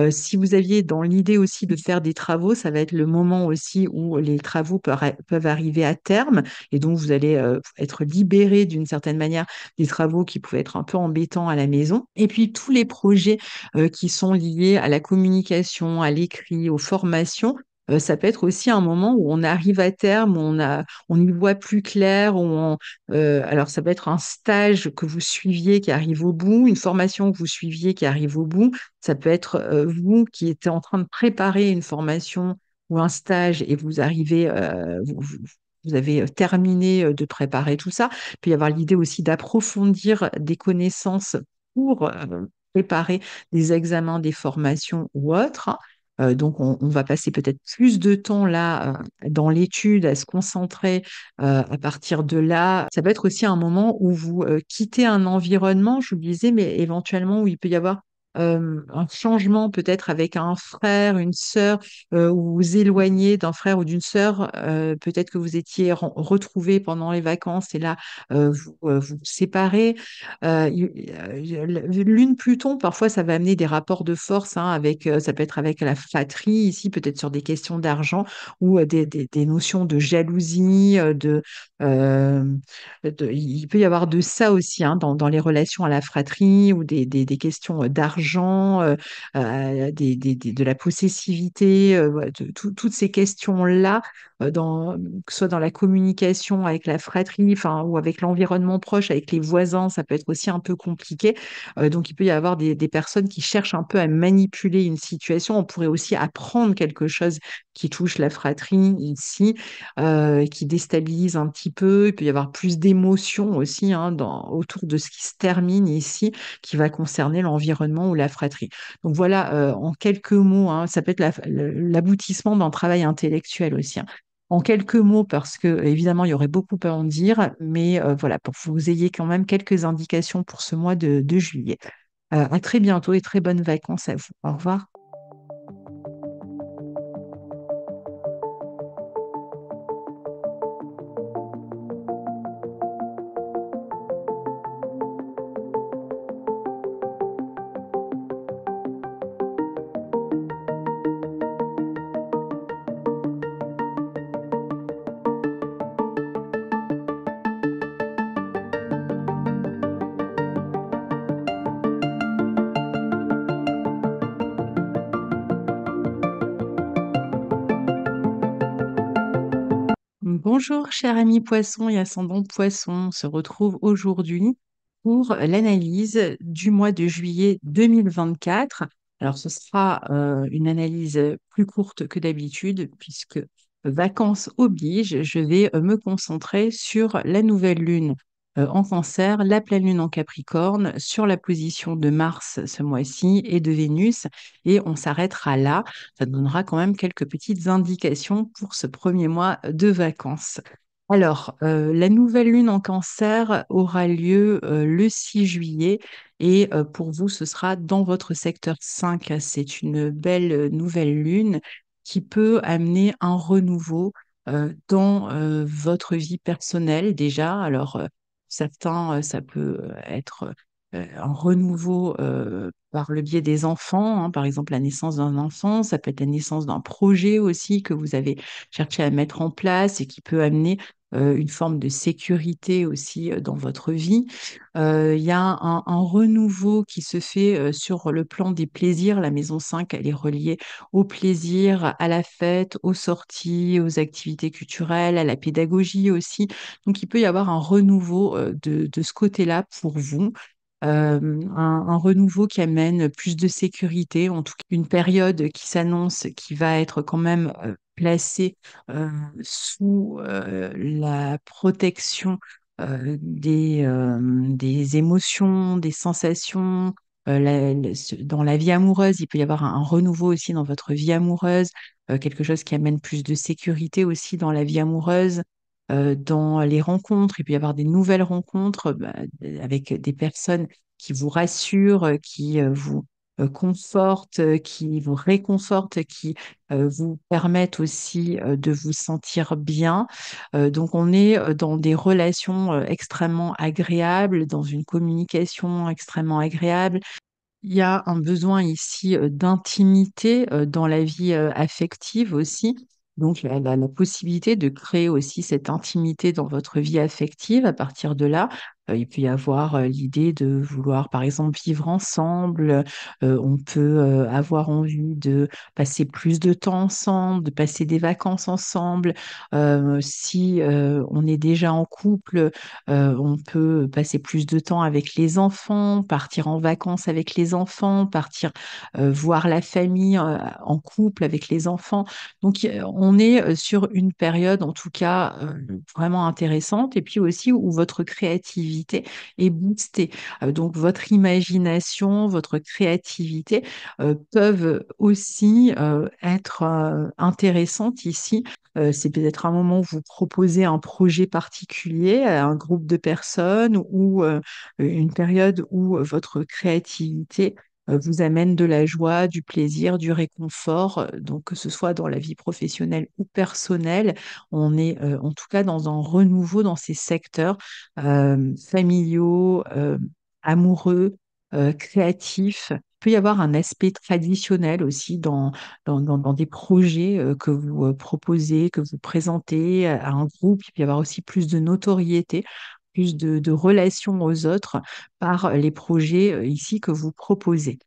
Si vous aviez dans l'idée aussi de faire des travaux, ça va être le moment aussi où les travaux peuvent arriver à terme et donc vous allez être libéré d'une certaine manière des travaux qui pouvaient être un peu embêtants à la maison. Et puis tous les projets qui sont liés à la communication, à l'écrit, aux formations. Ça peut être aussi un moment où on arrive à terme, où on y voit plus clair, alors ça peut être un stage que vous suiviez qui arrive au bout, une formation que vous suiviez qui arrive au bout. Ça peut être vous qui étiez en train de préparer une formation ou un stage et vous arrivez, vous avez terminé de préparer tout ça. Il peut y avoir l'idée aussi d'approfondir des connaissances pour préparer des examens, des formations ou autres. Donc, on va passer peut-être plus de temps là dans l'étude, à se concentrer à partir de là. Ça peut être aussi un moment où vous quittez un environnement, je vous le disais, mais éventuellement où il peut y avoir un changement peut-être avec un frère, une sœur, ou vous vous éloignez d'un frère ou d'une sœur. Peut-être que vous étiez retrouvés pendant les vacances et là, vous vous séparez. Lune Pluton, parfois, ça va amener des rapports de force hein, ça peut être avec la fratrie, ici, peut-être sur des questions d'argent ou des notions de jalousie, euh, il peut y avoir de ça aussi hein, dans les relations à la fratrie ou des questions d'argent, de la possessivité, voilà, toutes ces questions-là, que ce soit dans la communication avec la fratrie, enfin, ou avec l'environnement proche, avec les voisins, ça peut être aussi un peu compliqué. Donc, il peut y avoir des personnes qui cherchent un peu à manipuler une situation. On pourrait aussi apprendre quelque chose qui touche la fratrie ici, qui déstabilise un petit peu. Il peut y avoir plus d'émotions aussi hein, autour de ce qui se termine ici, qui va concerner l'environnement ou la fratrie. Donc voilà, en quelques mots, hein, ça peut être l'aboutissement d'un travail intellectuel aussi. Hein. en quelques mots, parce que évidemment, il y aurait beaucoup à en dire, mais voilà, pour que vous ayez quand même quelques indications pour ce mois de juillet. À très bientôt et très bonnes vacances à vous. Au revoir. Bonjour, cher ami poisson et ascendant poisson. On se retrouve aujourd'hui pour l'analyse du mois de juillet 2024. Alors, ce sera une analyse plus courte que d'habitude, puisque vacances oblige, je vais me concentrer sur la nouvelle lune en Cancer, la pleine lune en Capricorne, sur la position de Mars ce mois-ci et de Vénus. Et on s'arrêtera là. Ça donnera quand même quelques petites indications pour ce premier mois de vacances. Alors, la nouvelle lune en Cancer aura lieu le 6 juillet et pour vous, ce sera dans votre secteur 5. C'est une belle nouvelle lune qui peut amener un renouveau dans votre vie personnelle déjà. Alors, certains, ça peut être un renouveau par le biais des enfants, hein, par exemple la naissance d'un enfant, ça peut être la naissance d'un projet aussi que vous avez cherché à mettre en place et qui peut amener une forme de sécurité aussi dans votre vie. Il y a un renouveau qui se fait sur le plan des plaisirs. La maison 5, elle est reliée au plaisir, à la fête, aux sorties, aux activités culturelles, à la pédagogie aussi. Donc, il peut y avoir un renouveau de ce côté-là pour vous. Un renouveau qui amène plus de sécurité, en tout cas une période qui s'annonce, qui va être quand même placée sous la protection des émotions, des sensations. Dans la vie amoureuse, il peut y avoir un renouveau aussi dans votre vie amoureuse, quelque chose qui amène plus de sécurité aussi dans la vie amoureuse. Dans les rencontres, il peut y avoir des nouvelles rencontres bah, avec des personnes qui vous rassurent, qui vous confortent, qui vous réconfortent, qui vous permettent aussi de vous sentir bien. Donc, on est dans des relations extrêmement agréables, dans une communication extrêmement agréable. Il y a un besoin ici d'intimité dans la vie affective aussi. Donc, la possibilité de créer aussi cette intimité dans votre vie affective. À partir de là, il peut y avoir l'idée de vouloir, par exemple, vivre ensemble. On peut avoir envie de passer plus de temps ensemble, de passer des vacances ensemble. Si on est déjà en couple, on peut passer plus de temps avec les enfants, partir en vacances avec les enfants, partir voir la famille en couple avec les enfants. Donc, on est sur une période, en tout cas, vraiment intéressante, et puis aussi où votre créativité est boostée. Donc, votre imagination, votre créativité peuvent aussi être intéressantes ici. C'est peut-être un moment où vous proposez un projet particulier à un groupe de personnes ou une période où votre créativité vous amène de la joie, du plaisir, du réconfort. Donc, que ce soit dans la vie professionnelle ou personnelle, on est en tout cas dans un renouveau dans ces secteurs familiaux, amoureux, créatifs. Il peut y avoir un aspect traditionnel aussi dans des projets que vous proposez, que vous présentez à un groupe. Il peut y avoir aussi plus de notoriété, plus de relations aux autres par les projets ici que vous proposez.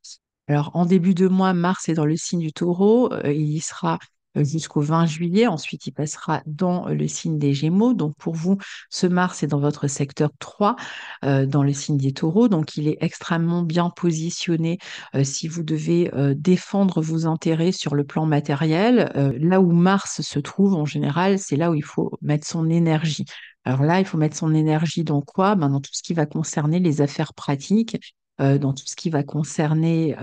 Alors, en début de mois, Mars est dans le signe du Taureau. Il y sera jusqu'au 20 juillet. Ensuite, il passera dans le signe des Gémeaux. Donc, pour vous, ce Mars est dans votre secteur 3, dans le signe des Taureaux. Donc, il est extrêmement bien positionné si vous devez défendre vos intérêts sur le plan matériel. Là où Mars se trouve, en général, c'est là où il faut mettre son énergie. Alors là, il faut mettre son énergie dans quoi? Ben, dans tout ce qui va concerner les affaires pratiques dans tout ce qui va concerner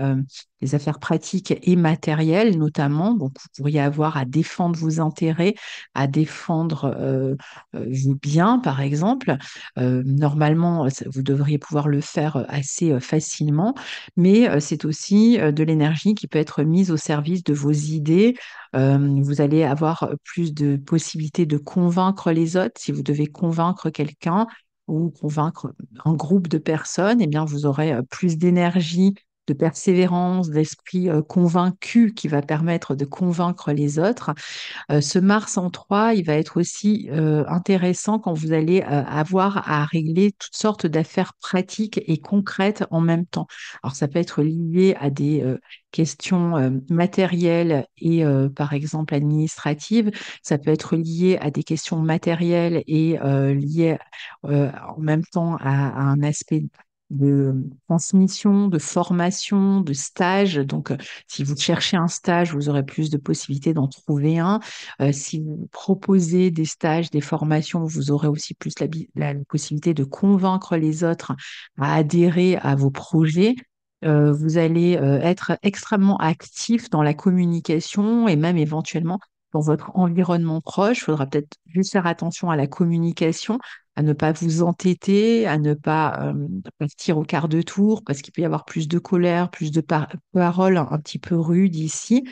les affaires pratiques et matérielles notamment. Donc, vous pourriez avoir à défendre vos intérêts, à défendre vos biens, par exemple. Normalement, vous devriez pouvoir le faire assez facilement, mais c'est aussi de l'énergie qui peut être mise au service de vos idées. Vous allez avoir plus de possibilités de convaincre les autres si vous devez convaincre quelqu'un ou convaincre un groupe de personnes, eh bien, vous aurez plus d'énergie, de persévérance, d'esprit convaincu qui va permettre de convaincre les autres. Ce Mars en 3, il va être aussi intéressant quand vous allez avoir à régler toutes sortes d'affaires pratiques et concrètes en même temps. Alors, ça peut être lié à des questions matérielles et, par exemple, administratives. Ça peut être lié à des questions matérielles et lié en même temps à un aspect de transmission, de formation, de stage. Donc, si vous cherchez un stage, vous aurez plus de possibilités d'en trouver un. Si vous proposez des stages, des formations, vous aurez aussi plus la possibilité de convaincre les autres à adhérer à vos projets. Vous allez être extrêmement actif dans la communication et même éventuellement dans votre environnement proche. Il faudra peut-être juste faire attention à la communication, à ne pas vous entêter, à ne pas partir au quart de tour, parce qu'il peut y avoir plus de colère, plus de paroles un petit peu rudes ici.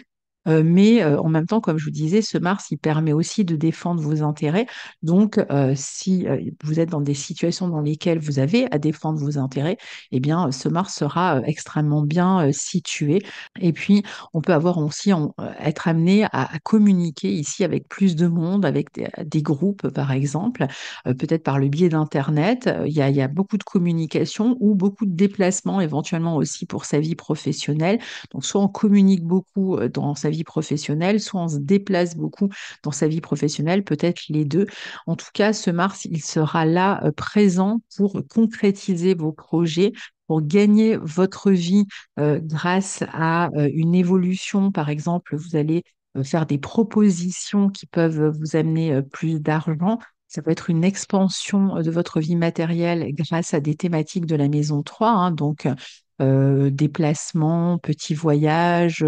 Mais en même temps, comme je vous disais, ce Mars, il permet aussi de défendre vos intérêts. Donc, si vous êtes dans des situations dans lesquelles vous avez à défendre vos intérêts, eh bien, ce Mars sera extrêmement bien situé. Et puis, on peut avoir aussi être amené à communiquer ici avec plus de monde, avec des groupes, par exemple, peut-être par le biais d'Internet. Il y a beaucoup de communication ou beaucoup de déplacements, éventuellement aussi pour sa vie professionnelle. Donc, soit on communique beaucoup dans sa vie professionnelle, soit on se déplace beaucoup dans sa vie professionnelle, peut-être les deux. En tout cas, ce Mars, il sera là présent pour concrétiser vos projets, pour gagner votre vie grâce à une évolution. Par exemple, vous allez faire des propositions qui peuvent vous amener plus d'argent. Ça peut être une expansion de votre vie matérielle grâce à des thématiques de la maison 3, hein, donc déplacement, petits voyages,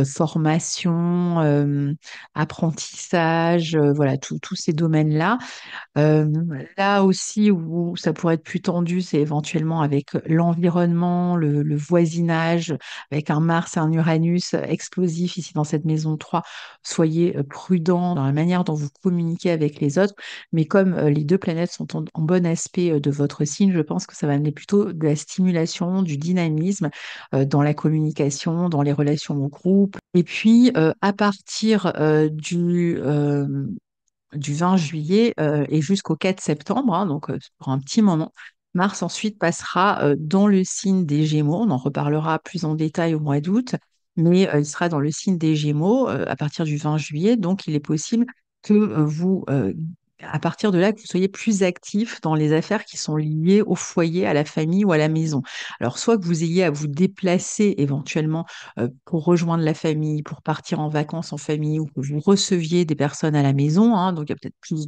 formation, apprentissage, voilà, tous ces domaines-là. Euh, Là aussi où ça pourrait être plus tendu, c'est éventuellement avec l'environnement, le voisinage, avec un Mars et un Uranus explosif ici dans cette maison 3. Soyez prudent dans la manière dont vous communiquez avec les autres. Mais comme les deux planètes sont en bon aspect de votre signe, je pense que ça va amener plutôt de la stimulation, du dynamisme dans la communication, dans les relations au groupe. Et puis, à partir du 20 juillet et jusqu'au 4 septembre, hein, donc pour un petit moment. Mars ensuite passera dans le signe des Gémeaux. On en reparlera plus en détail au mois d'août, mais il sera dans le signe des Gémeaux à partir du 20 juillet. Donc, il est possible que à partir de là, que vous soyez plus actif dans les affaires qui sont liées au foyer, à la famille ou à la maison. Alors, soit que vous ayez à vous déplacer éventuellement pour rejoindre la famille, pour partir en vacances en famille ou que vous receviez des personnes à la maison, hein, donc il y a peut-être plus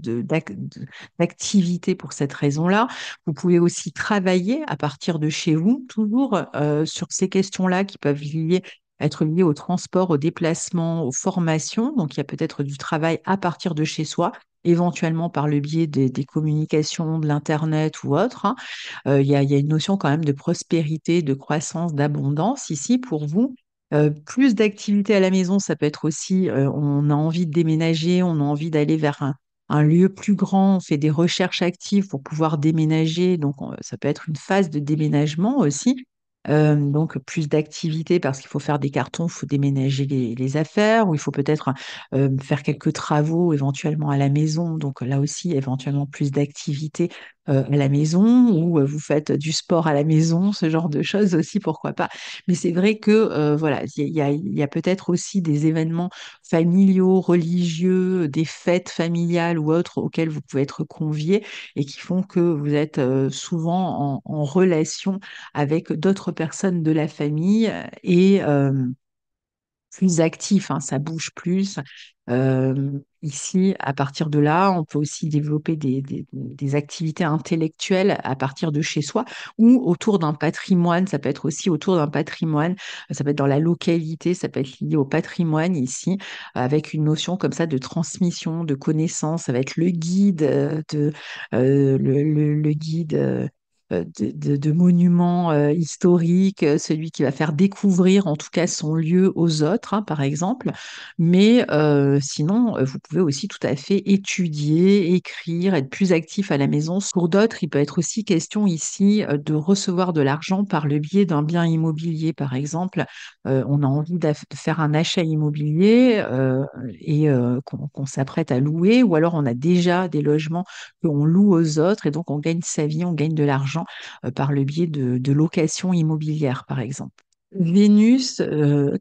d'activité pour cette raison-là. Vous pouvez aussi travailler à partir de chez vous, toujours sur ces questions-là qui peuvent être liées au transport, au déplacement, aux formations. Donc il y a peut-être du travail à partir de chez soi, éventuellement par le biais des communications, de l'Internet ou autre, hein. Il y a une notion quand même de prospérité, de croissance, d'abondance ici pour vous. Plus d'activités à la maison, ça peut être aussi, on a envie de déménager, on a envie d'aller vers un lieu plus grand, on fait des recherches actives pour pouvoir déménager, donc ça peut être une phase de déménagement aussi. Donc plus d'activités parce qu'il faut faire des cartons, il faut déménager les affaires, ou il faut peut-être faire quelques travaux éventuellement à la maison, donc là aussi éventuellement plus d'activités à la maison, ou vous faites du sport à la maison, ce genre de choses aussi, pourquoi pas. Mais c'est vrai que voilà, il y a peut-être aussi des événements familiaux, religieux, des fêtes familiales ou autres auxquelles vous pouvez être conviés et qui font que vous êtes souvent en relation avec d'autres personnes de la famille et plus actif, hein, ça bouge plus. Euh, Ici, à partir de là, on peut aussi développer des activités intellectuelles à partir de chez soi ou autour d'un patrimoine. Ça peut être aussi autour d'un patrimoine. Ça peut être dans la localité, ça peut être lié au patrimoine ici, avec une notion comme ça de transmission, de connaissances. Ça va être le guide le guide. De monuments historiques, celui qui va faire découvrir en tout cas son lieu aux autres, hein, par exemple. Mais sinon, vous pouvez aussi tout à fait étudier, écrire, être plus actif à la maison. Pour d'autres, il peut être aussi question ici de recevoir de l'argent par le biais d'un bien immobilier, par exemple. On a envie de faire un achat immobilier et qu'on s'apprête à louer, ou alors on a déjà des logements qu'on loue aux autres et donc on gagne sa vie, on gagne de l'argent par le biais de location immobilière, par exemple. Vénus,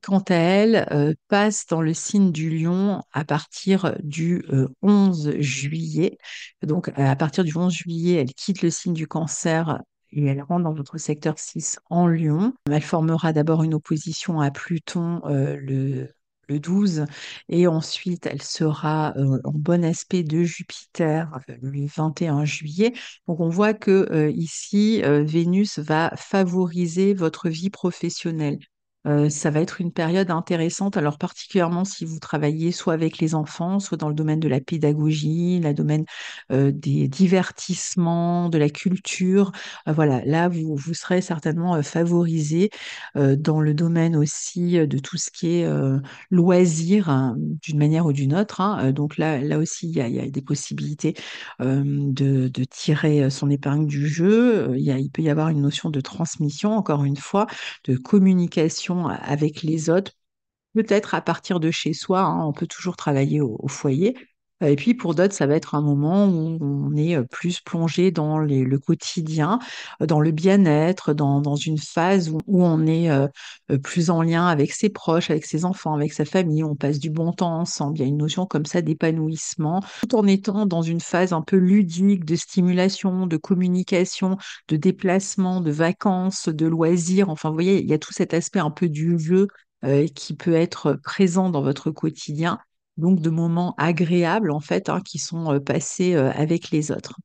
quant à elle, passe dans le signe du Lion à partir du 11 juillet. Donc, à partir du 11 juillet, elle quitte le signe du Cancer et elle rentre dans votre secteur 6 en Lion. Elle formera d'abord une opposition à Pluton le 12 et ensuite elle sera en bon aspect de Jupiter le 21 juillet. Donc, on voit que ici, Vénus va favoriser votre vie professionnelle. Ça va être une période intéressante, alors particulièrement si vous travaillez soit avec les enfants, soit dans le domaine de la pédagogie, le domaine des divertissements, de la culture. Voilà, là, vous serez certainement favorisé dans le domaine aussi de tout ce qui est loisirs, hein, d'une manière ou d'une autre, hein. Donc là aussi, il y a des possibilités de tirer son épingle du jeu. Il peut y avoir une notion de transmission, encore une fois, de communication avec les autres, peut-être à partir de chez soi, hein, on peut toujours travailler au foyer. Et puis pour d'autres, ça va être un moment où on est plus plongé dans le quotidien, dans le bien-être, dans une phase où on est plus en lien avec ses proches, avec ses enfants, avec sa famille, on passe du bon temps ensemble. Il y a une notion comme ça d'épanouissement, tout en étant dans une phase un peu ludique, de stimulation, de communication, de déplacement, de vacances, de loisirs. Enfin, vous voyez, il y a tout cet aspect un peu du jeu qui peut être présent dans votre quotidien, donc de moments agréables en fait, hein, qui sont passés avec les autres.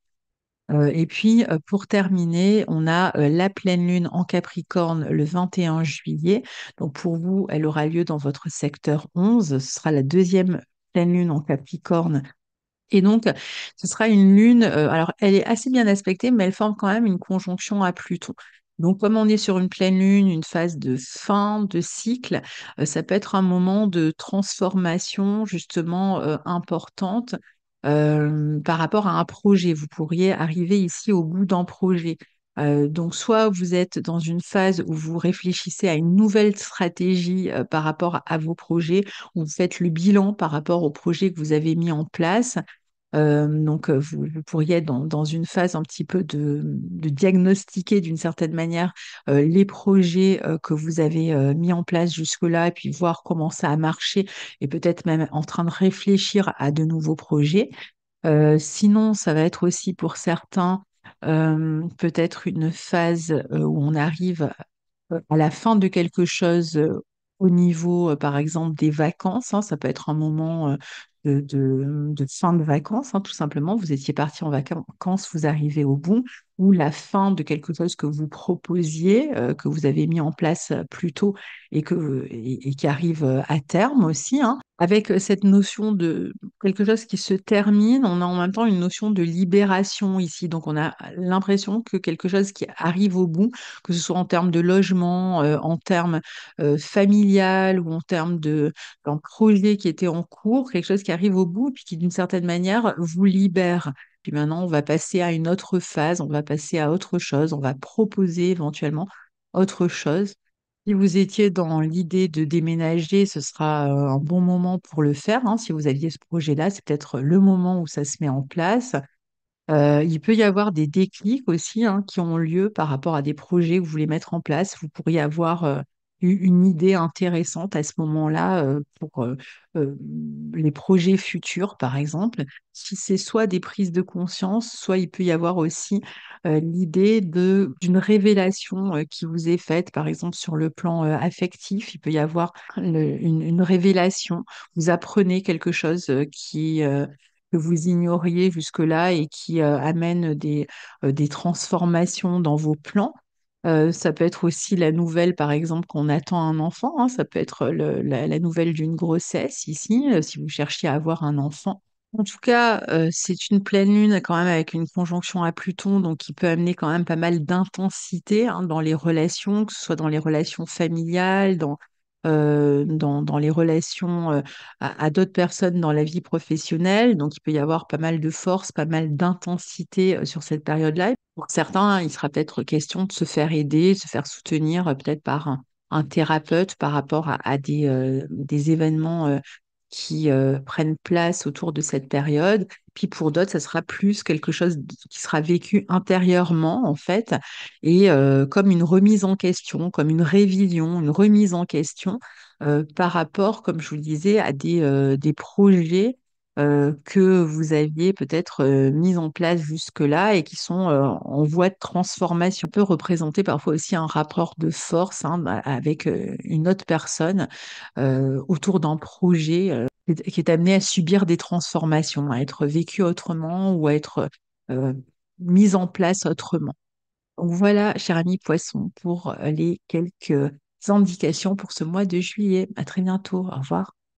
Et puis pour terminer, on a la pleine lune en Capricorne le 21 juillet. Donc pour vous, elle aura lieu dans votre secteur 11. Ce sera la deuxième pleine lune en Capricorne et donc, ce sera une lune, alors elle est assez bien aspectée, mais elle forme quand même une conjonction à Pluton. Donc, comme on est sur une pleine lune, une phase de fin de cycle, ça peut être un moment de transformation justement importante par rapport à un projet. Vous pourriez arriver ici au bout d'un projet. Donc, soit vous êtes dans une phase où vous réfléchissez à une nouvelle stratégie par rapport à vos projets, où vous faites le bilan par rapport aux projets que vous avez mis en place. Donc, vous pourriez être dans une phase un petit peu de diagnostiquer d'une certaine manière les projets que vous avez mis en place jusque-là et puis voir comment ça a marché et peut-être même en train de réfléchir à de nouveaux projets. Sinon, ça va être aussi pour certains peut-être une phase où on arrive à la fin de quelque chose au niveau, par exemple, des vacances, hein. Ça peut être un moment de fin de vacances, hein, tout simplement. Vous étiez parti en vacances, vous arrivez au bout, ou la fin de quelque chose que vous proposiez, que vous avez mis en place plus tôt et qui arrive à terme aussi, hein. Avec cette notion de quelque chose qui se termine, on a en même temps une notion de libération ici. Donc, on a l'impression que quelque chose qui arrive au bout, que ce soit en termes de logement, en termes familial ou en termes d'un projet qui était en cours, quelque chose qui arrive au bout, puis qui d'une certaine manière vous libère. Puis maintenant, on va passer à une autre phase, on va passer à autre chose, on va proposer éventuellement autre chose. Si vous étiez dans l'idée de déménager, ce sera un bon moment pour le faire, hein. Si vous aviez ce projet-là, c'est peut-être le moment où ça se met en place. Il peut y avoir des déclics aussi, hein, qui ont lieu par rapport à des projets que vous voulez mettre en place. Vous pourriez avoir eu une idée intéressante à ce moment-là pour euh, les projets futurs, par exemple. Si c'est soit des prises de conscience, soit il peut y avoir aussi l'idée d'une révélation qui vous est faite, par exemple sur le plan affectif. Il peut y avoir une révélation. Vous apprenez quelque chose que vous ignoriez jusque-là et qui amène des transformations dans vos plans. Ça peut être aussi la nouvelle, par exemple, qu'on attend un enfant, hein. Ça peut être la nouvelle d'une grossesse ici, si vous cherchiez à avoir un enfant. En tout cas, c'est une pleine lune quand même avec une conjonction à Pluton, donc qui peut amener quand même pas mal d'intensité, hein, dans les relations, que ce soit dans les relations familiales, dans les relations à d'autres personnes dans la vie professionnelle. Donc, il peut y avoir pas mal de force, pas mal d'intensité sur cette période-là. Pour certains, il sera peut-être question de se faire aider, de se faire soutenir peut-être par un thérapeute par rapport à des événements qui prennent place autour de cette période. Puis pour d'autres, ça sera plus quelque chose qui sera vécu intérieurement, en fait, et comme une remise en question, comme une révision, une remise en question par rapport, comme je vous le disais, à des projets que vous aviez peut-être mis en place jusque-là et qui sont en voie de transformation. On peut représenter parfois aussi un rapport de force, hein, avec une autre personne autour d'un projet qui est amené à subir des transformations, à être vécu autrement ou à être euh, mis en place autrement. Donc voilà, cher ami Poisson, pour les quelques indications pour ce mois de juillet. À très bientôt. Au revoir.